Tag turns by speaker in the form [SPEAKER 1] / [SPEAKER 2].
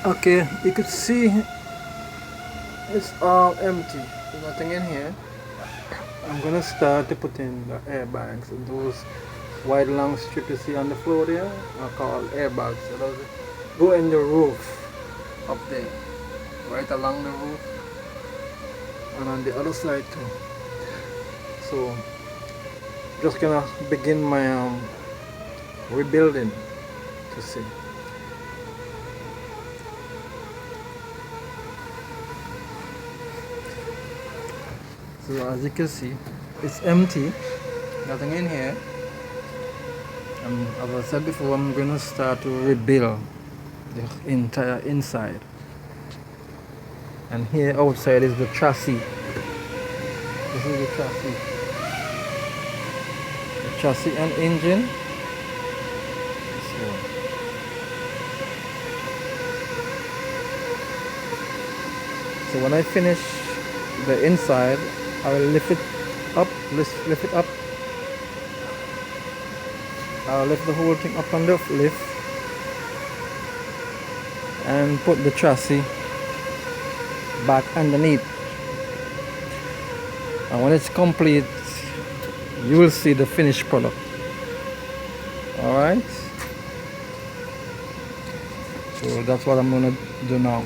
[SPEAKER 1] Okay, you could see it's all empty. There's nothing in here. I'm gonna start to put in the airbags, and those wide long strips you see on the floor there are called airbags. So those go in the roof up there, right along the roof, and on the other side too. So just gonna begin my rebuilding to see. So as you can see, it's empty, nothing in here. As I said before, I'm gonna start to rebuild the entire inside. And here outside is the chassis. This is the chassis. The chassis and engine. So when I finish the inside, I will lift it up, lift it up. I'll lift the whole thing up on the lift and put the chassis back underneath. And when it's complete, you will see the finished product. Alright? So that's what I'm gonna do now.